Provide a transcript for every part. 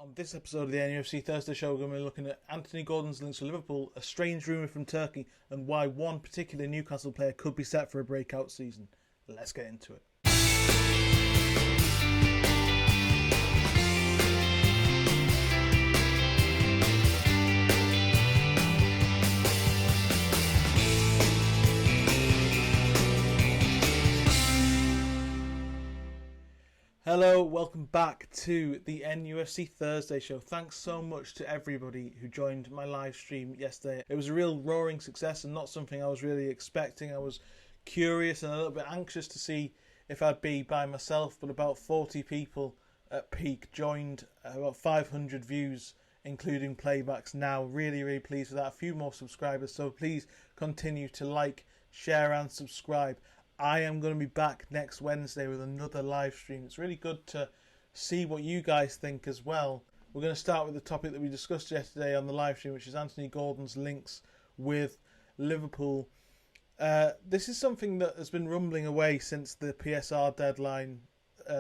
On this episode of the NUFC Thursday Show, we're going to be looking at Anthony Gordon's links to Liverpool, a strange rumour from Turkey, and why one particular Newcastle player could be set for a breakout season. Let's get into it. Hello, welcome back to the NUFC Thursday Show. Thanks so much to everybody who joined my live stream yesterday. It was a real roaring success and not something I was really expecting. I was curious and a little bit anxious to see if I'd be by myself, but about 40 people at peak joined, about 500 views, including playbacks now. Really pleased with that. A few more subscribers, so please continue to like, share and subscribe. I am going to be back next Wednesday with another live stream. It's really good to see what you guys think as well. We're going to start with the topic that we discussed yesterday on the live stream, which is Anthony Gordon's links with Liverpool. This is something that has been rumbling away since the PSR deadline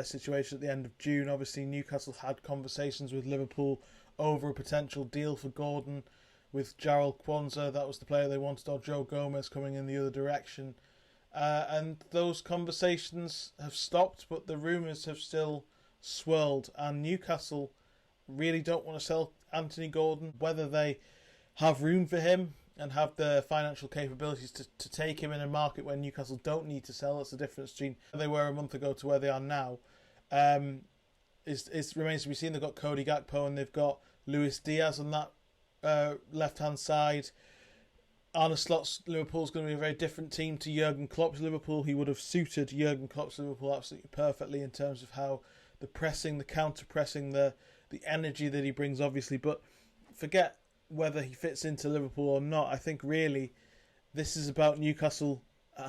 situation at the end of June. Obviously, Newcastle had conversations with Liverpool over a potential deal for Gordon with Jarrell Kwanzaa. That was the player they wanted, or Joe Gomez coming in the other direction. And those conversations have stopped, but the rumours have still swirled. And Newcastle really don't want to sell Anthony Gordon. Whether they have room for him and have the financial capabilities to take him in a market where Newcastle don't need to sell, that's the difference between where they were a month ago to where they are now. It remains to be seen. They've got Cody Gakpo and they've got Luis Diaz on that left-hand side. Arne Slot's Liverpool's going to be a very different team to Jurgen Klopp's Liverpool. He would have suited Jurgen Klopp's Liverpool absolutely perfectly in terms of how the pressing, the counter-pressing, the energy that he brings, obviously. But forget whether he fits into Liverpool or not. I think really this is about Newcastle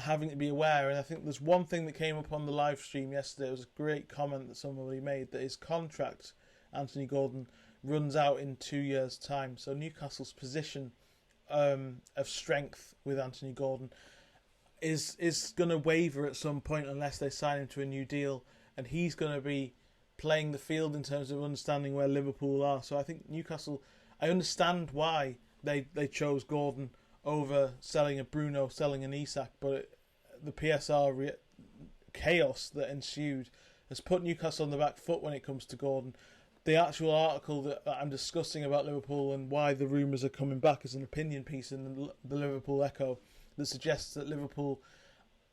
having to be aware. And I think there's one thing that came up on the live stream yesterday. It was a great comment that somebody made, that his contract, Anthony Gordon, runs out in 2 years' time. So Newcastle's position of strength with Anthony Gordon is going to waver at some point unless they sign him to a new deal, and he's going to be playing the field in terms of understanding where Liverpool are. So I think Newcastle, I understand why they chose Gordon over selling a Bruno, selling an Isak, but the PSR chaos that ensued has put Newcastle on the back foot when it comes to Gordon. The actual article that I'm discussing about Liverpool and why the rumours are coming back is an opinion piece in the Liverpool Echo that suggests that Liverpool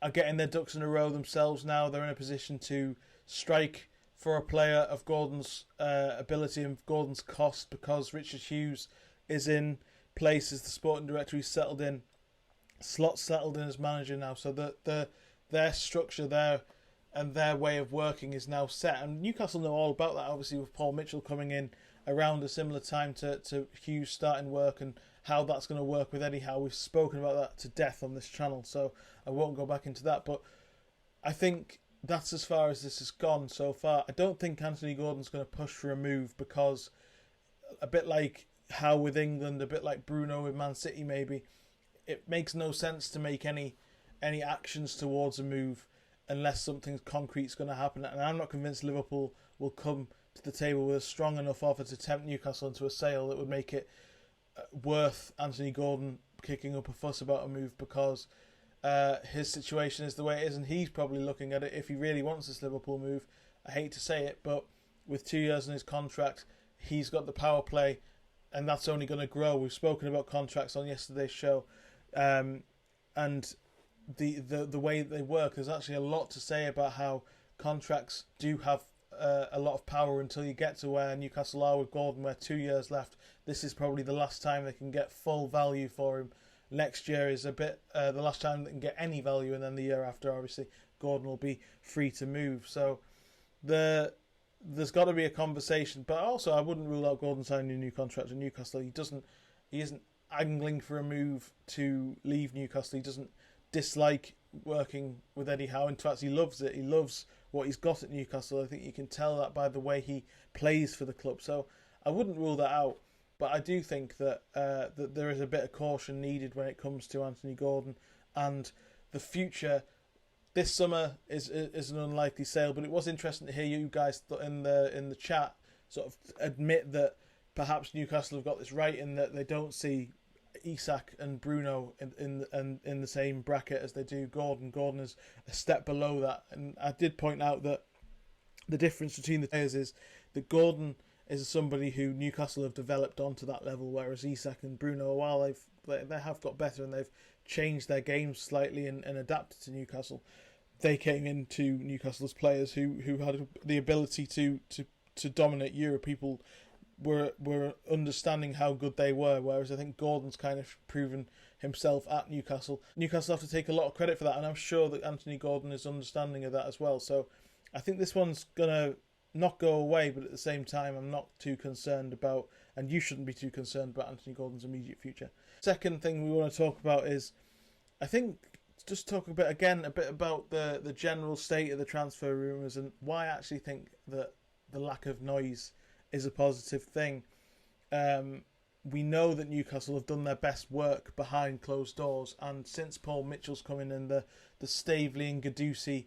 are getting their ducks in a row themselves now. They're in a position to strike for a player of Gordon's ability and Gordon's cost, because Richard Hughes is in place as the sporting director. He's settled in. Slot's settled in as manager now. So their structure there and their way of working is now set. And Newcastle know all about that, obviously, with Paul Mitchell coming in around a similar time to Hughes starting work, and how that's going to work with Eddie Howe. We've spoken about that to death on this channel, so I won't go back into that. But I think that's as far as this has gone so far. I don't think Anthony Gordon's going to push for a move, because a bit like Howe with England, a bit like Bruno with Man City maybe, it makes no sense to make any actions towards a move unless something concrete is going to happen. And I'm not convinced Liverpool will come to the table with a strong enough offer to tempt Newcastle into a sale that would make it worth Anthony Gordon kicking up a fuss about a move, because his situation is the way it is, and he's probably looking at it, if he really wants this Liverpool move, I hate to say it, but with 2 years on his contract, he's got the power play, and that's only going to grow. We've spoken about contracts on yesterday's show, and the way they work. There's actually a lot to say about how contracts do have a lot of power until you get to where Newcastle are with Gordon, where 2 years left. This is probably the last time they can get full value for him. Next year is a bit the last time they can get any value, and then the year after, obviously, Gordon will be free to move. So there's got to be a conversation, but also I wouldn't rule out Gordon signing a new contract with Newcastle. He isn't angling for a move to leave Newcastle. He doesn't dislike working with Eddie Howe. In fact, he loves it. He loves what he's got at Newcastle. I think you can tell that by the way he plays for the club. So I wouldn't rule that out. But I do think that that there is a bit of caution needed when it comes to Anthony Gordon, and the future this summer is an unlikely sale. But it was interesting to hear you guys in the chat sort of admit that perhaps Newcastle have got this right in that they don't see Isak and Bruno in the same bracket as they do Gordon. Gordon is a step below that, and I did point out that the difference between the players is that Gordon is somebody who Newcastle have developed onto that level, whereas Isak and Bruno, while they have got better and they've changed their games slightly and adapted to Newcastle, they came into Newcastle as players who had the ability to dominate Europe. People were understanding how good they were, whereas I think Gordon's kind of proven himself at Newcastle. Newcastle have to take a lot of credit for that, and I'm sure that Anthony Gordon is understanding of that as well. So I think this one's going to not go away, but at the same time, I'm not too concerned about, and you shouldn't be too concerned about Anthony Gordon's immediate future. Second thing we want to talk about is, I think, just talk a bit about the general state of the transfer rumours and why I actually think that the lack of noise is a positive thing. We know that Newcastle have done their best work behind closed doors, and since Paul Mitchell's come in the Staveley and Guendouzi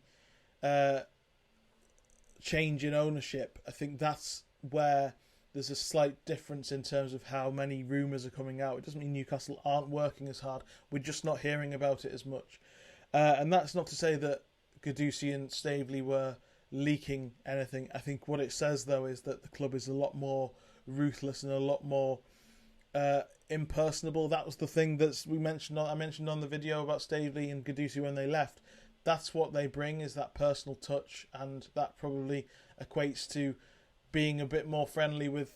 change in ownership, I think that's where there's a slight difference in terms of how many rumours are coming out. It doesn't mean Newcastle aren't working as hard, we're just not hearing about it as much. And that's not to say that Guendouzi and Staveley were leaking anything. I think what it says, though, is that the club is a lot more ruthless and a lot more impersonable. That was the thing that I mentioned on the video about Staveley and Guendouzi when they left. That's what they bring, is that personal touch, and that probably equates to being a bit more friendly with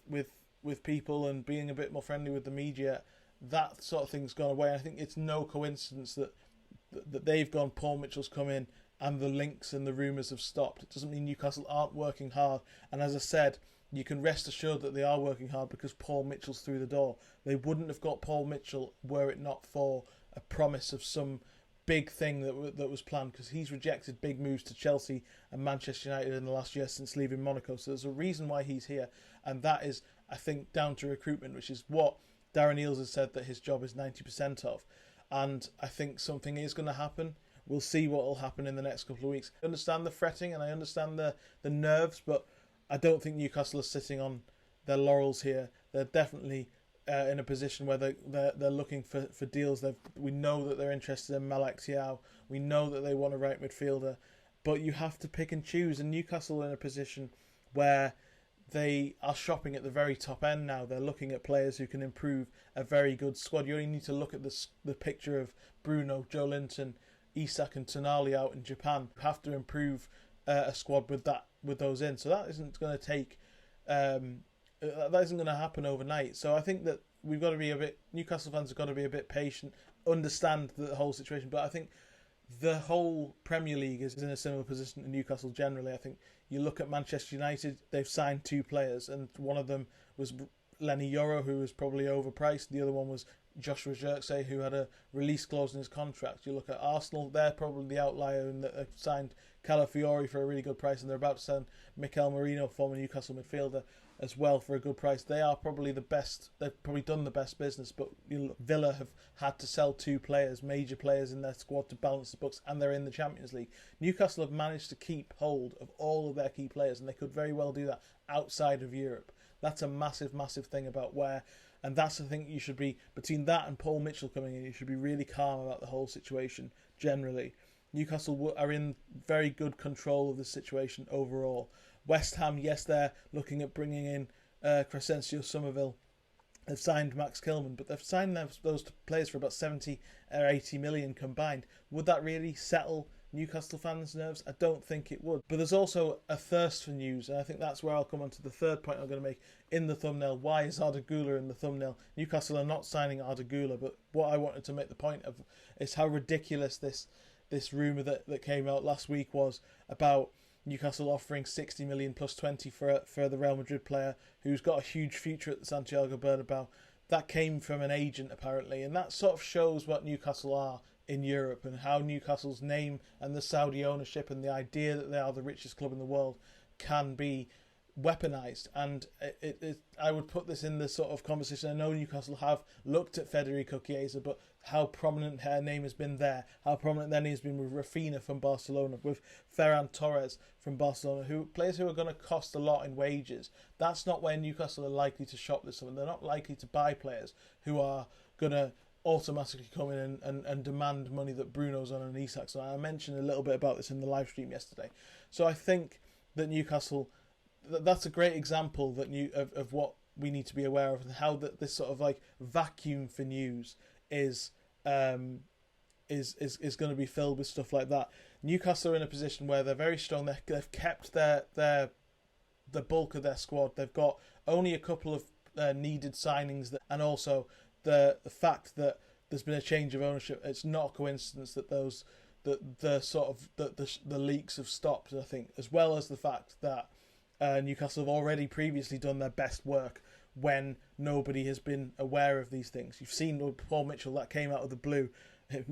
people and being a bit more friendly with the media. That sort of thing's gone away. I think it's no coincidence that they've gone, Paul Mitchell's come in, and the links and the rumours have stopped. It doesn't mean Newcastle aren't working hard, and as I said, you can rest assured that they are working hard because Paul Mitchell's through the door. They wouldn't have got Paul Mitchell were it not for a promise of some big thing that was planned, because he's rejected big moves to Chelsea and Manchester United in the last year since leaving Monaco. So there's a reason why he's here, and that is, I think, down to recruitment, which is what Darren Eales has said that his job is 90% of. And I think something is going to happen. We'll see what will happen in the next couple of weeks. I understand the fretting and I understand the nerves, but I don't think Newcastle are sitting on their laurels here. They're definitely in a position where they're looking for deals. We know that they're interested in Malak Thiaw. We know that they want a right midfielder, but you have to pick and choose. And Newcastle are in a position where they are shopping at the very top end now. They're looking at players who can improve a very good squad. You only need to look at the picture of Bruno, Joe Linton, Isak and Tonali out in Japan. You have to improve a squad with those in. So that isn't going to take... that isn't going to happen overnight. So I think that we've got to be Newcastle fans have got to be a bit patient, understand the whole situation. But I think the whole Premier League is in a similar position to Newcastle generally. I think you look at Manchester United, they've signed 2 players, and one of them was Lenny Yoro, who was probably overpriced. The other one was Joshua Zirkzee, who had a release clause in his contract. You look at Arsenal, they're probably the outlier in that they've signed Calafiori for a really good price, and they're about to sign Mikel Merino, former Newcastle midfielder, as well for a good price. They are probably the best. They've probably done the best business, but Villa have had to sell 2 players, major players in their squad to balance the books, and they're in the Champions League. Newcastle have managed to keep hold of all of their key players, and they could very well do that outside of Europe. That's a massive, massive thing about where, and that's the thing you should be, between that and Paul Mitchell coming in, you should be really calm about the whole situation generally. Newcastle are in very good control of the situation overall. West Ham, yes, they're looking at bringing in Crescencio Somerville. They've signed Max Kilman, but they've signed those players for about 70 or 80 million combined. Would that really settle Newcastle fans' nerves? I don't think it would. But there's also a thirst for news, and I think that's where I'll come on to the third point I'm going to make in the thumbnail. Why is Arda Güler in the thumbnail? Newcastle are not signing Arda Güler, but what I wanted to make the point of is how ridiculous this rumour that came out last week was about Newcastle offering 60 million plus 20 for the Real Madrid player who's got a huge future at the Santiago Bernabeu. That came from an agent apparently, and that sort of shows what Newcastle are in Europe and how Newcastle's name and the Saudi ownership and the idea that they are the richest club in the world can be weaponised, and I would put this in the sort of conversation. I know Newcastle have looked at Federico Chiesa, but how prominent her name has been there, how prominent their name has been with Rafinha from Barcelona, with Ferran Torres from Barcelona, players who are going to cost a lot in wages. That's not where Newcastle are likely to shop this summer. They're not likely to buy players who are going to automatically come in and demand money that Bruno's on and Isak's on. I mentioned a little bit about this in the live stream yesterday. So I think that Newcastle, that's a great example of what we need to be aware of, and how this sort of like vacuum for news is going to be filled with stuff like that. Newcastle are in a position where they're very strong. They've kept the bulk of their squad. They've got only a couple of needed signings, and also the fact that there's been a change of ownership. It's not a coincidence that the leaks have stopped, I think, as well as the fact that Newcastle have already previously done their best work when nobody has been aware of these things. You've seen with Paul Mitchell, that came out of the blue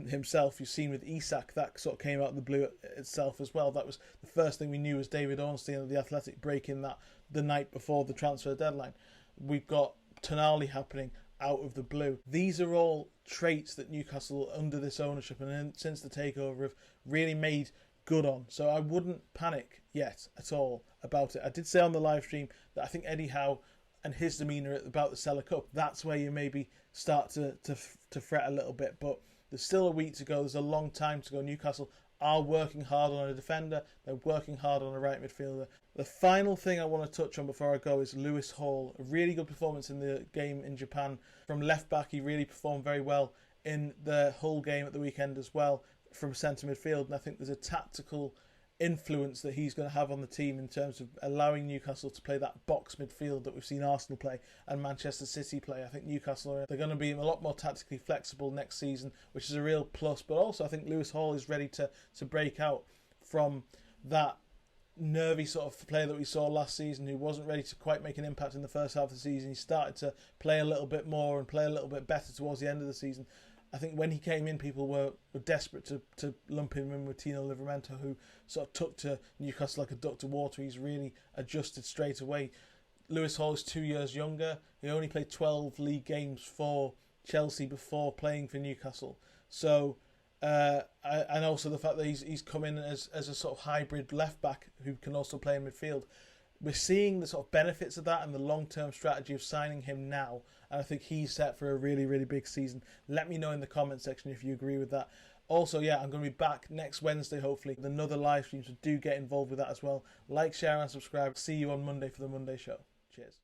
himself. You've seen with Isak, that sort of came out of the blue itself as well. That was the first thing we knew, was David Ornstein of The Athletic breaking that the night before the transfer deadline. We've got Tonali happening out of the blue. These are all traits that Newcastle, under this ownership and since the takeover, have really made good on. So I wouldn't panic yet at all about it. I did say on the live stream that I think Eddie Howe and his demeanour about the Cellar Cup, that's where you maybe start to fret a little bit. But there's still a week to go. There's a long time to go. Newcastle are working hard on a defender. They're working hard on a right midfielder. The final thing I want to touch on before I go is Lewis Hall. A really good performance in the game in Japan from left back. He really performed very well in the Hull game at the weekend as well from centre midfield. And I think there's a tactical influence that he's going to have on the team in terms of allowing Newcastle to play that box midfield that we've seen Arsenal play and Manchester City play. I think Newcastle, they're going to be a lot more tactically flexible next season, which is a real plus. But also I think Lewis Hall is ready to break out from that nervy sort of player that we saw last season, who wasn't ready to quite make an impact in the first half of the season. He started to play a little bit more and play a little bit better towards the end of the season. I think when he came in, people were desperate to lump him in with Tino Livramento, who sort of took to Newcastle like a duck to water. He's really adjusted straight away. Lewis Hall is 2 years younger. He only played 12 league games for Chelsea before playing for Newcastle. So, and also the fact that he's come in as a sort of hybrid left back who can also play in midfield. We're seeing the sort of benefits of that and the long-term strategy of signing him now. And I think he's set for a really, really big season. Let me know in the comment section if you agree with that. Also, yeah, I'm going to be back next Wednesday, hopefully, with another live stream, so do get involved with that as well. Like, share and subscribe. See you on Monday for the Monday show. Cheers.